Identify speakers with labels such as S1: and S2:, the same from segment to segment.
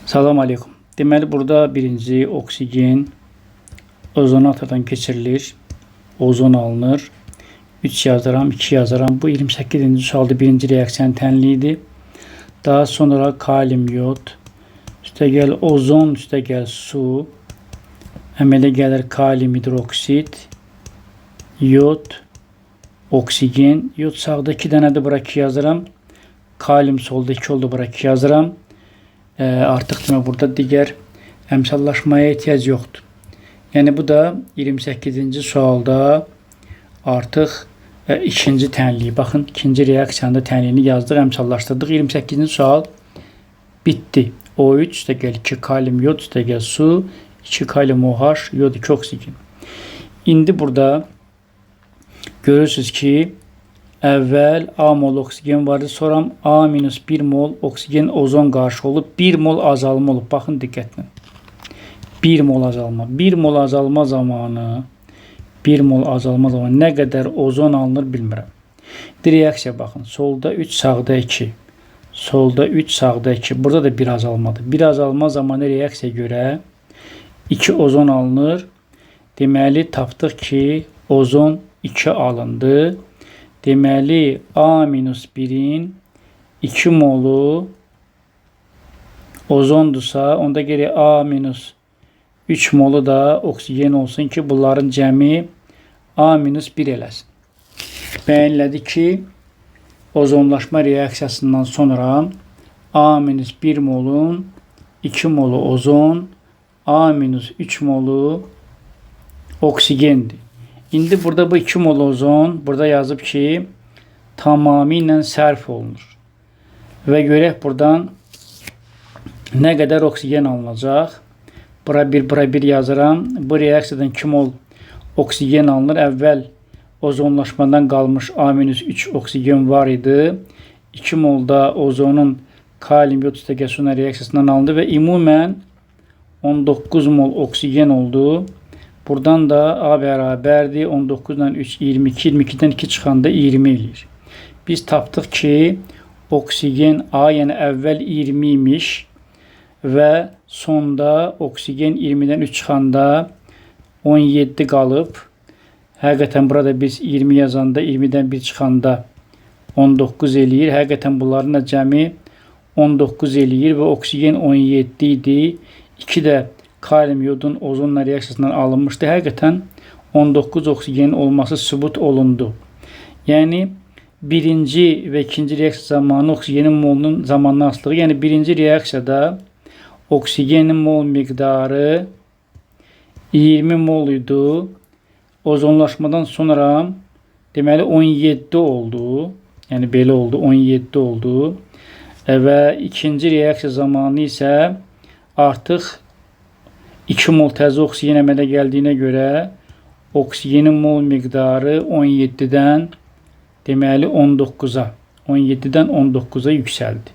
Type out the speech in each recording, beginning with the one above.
S1: Salam aleykum. Deməli burada birinci oksigen ozonatordan keçirilir. Ozon alınır. 3 yazıram, 2 yazıram. Bu 28-ci sualda birinci reaksiyanın tənliyidir. Daha sonra kalium yod, üstə gəl ozon, üstə gəl su. Əmələ gəlir kalium hidroksid, yod, oksigen. Yod sağda 2 dənədir, bura 2 yazıram. Kalium solda 2 oldu, bura 2 yazıram. Artıq demək burada digər əmsallaşmaya ehtiyac yoxdur. Yəni bu da 28-ci sualda artıq ikinci tənliyi. Baxın, ikinci reaksiyanda tənliyini yazdıq, əmsallaşdırdıq. 28-ci sual bitdi. O3 üstə gəl 2 kalium yod, üstə gəl su, 2 kalium OH, yod 2 oksigen. İndi burada görürsünüz ki, əvvəl A mol oksigen vardı, sonra A-1 mol oksigen ozon qarşı olub, 1 mol azalma olub. Baxın diqqətlə. 1 mol azalma. 1 mol azalma zamanı nə qədər ozon alınır bilmirəm. Reaksiya baxın. Solda 3, sağda 2. Solda 3, sağda 2. Burada da 1 azalmadır. 1 azalma zamanı reaksiya görə 2 ozon alınır. Deməli, tapdıq ki, ozon 2 alındı. Deməli, A-1'in 2 molu ozondursa, onda geri A-3 molu da oksigen olsun ki, bunların cəmi A-1 eləsin. Bəyənlədi ki, ozonlaşma reaksiyasından sonra A-1 molun 2 molu ozon, A-3 molu oksigendir. İndi burada bu 2 mol ozon burada yazıb ki, tamamilə sərf olunur. Və görək buradan nə qədər oksigen alınacaq. Bura 1 yazıram. Bu reaksiyadan 2 mol oksigen alınır. Əvvəl ozonlaşmadan qalmış A-3 oksigen var idi. 2 molda ozonun kalium yod üstəgəl reaksiyasından alındı və ümumən 19 mol oksigen oldu. Buradan da A bərabərdir. 19 ilə 3, 22. 22-dən 2 çıxanda 20 eləyir. Biz tapdıq ki, oksigen A, yəni əvvəl 20 imiş və sonda oksigen 20-dən 3 çıxanda 17 qalıb. Həqiqətən burada biz 20 yazanda 20-dən 1 çıxanda 19 eləyir. Həqiqətən bunların da cəmi 19 eləyir və oksigen 17 idi. 2 də kalium yodun ozonla reaksiyasından alınmışdı. Həqiqətən 19 oksigenin olması sübut olundu. Yəni, birinci və ikinci reaksiya zamanı oksigenin molunun zamanına asılığı. Yəni, birinci reaksiyada oksigenin mol miqdarı 20 mol idi. Ozonlaşmadan sonra deməli 17 oldu. Yəni, belə oldu, 17 oldu. Və ikinci reaksiya zamanı isə artıq 2 mol təzə oksigen əmələ gəldiyinə görə oksigenin mol miqdarı 17-dən deməli 19-a 17-dən 19-a yüksəldi.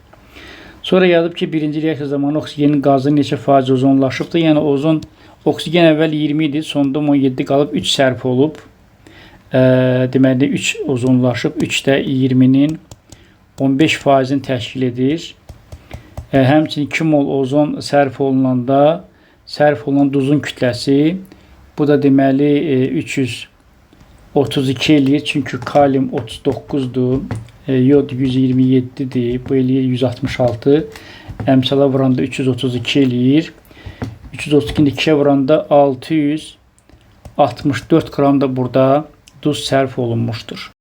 S1: Sonra yazıb ki, birinci reaksiya zamanı oksigenin qazı neçə faiz ozonlaşıbdır. Yəni oksigen əvvəl 20 idi, sonda 17 qalıb 3 sərf olub. Deməli 3 ozonlaşıb, 3 də 20-nin 15 faizini təşkil edir. Həmçinin 2 mol ozon sərf olunanda sərf olunan duzun kütləsi, bu da deməli 332 eləyir. Çünki kalium 39-dur, yod 127-dir, bu eləyir 166. Əmsala vuranda 332 eləyir. 332-ni 2-yə vuranda 664 qram da burada duz sərf olunmuşdur.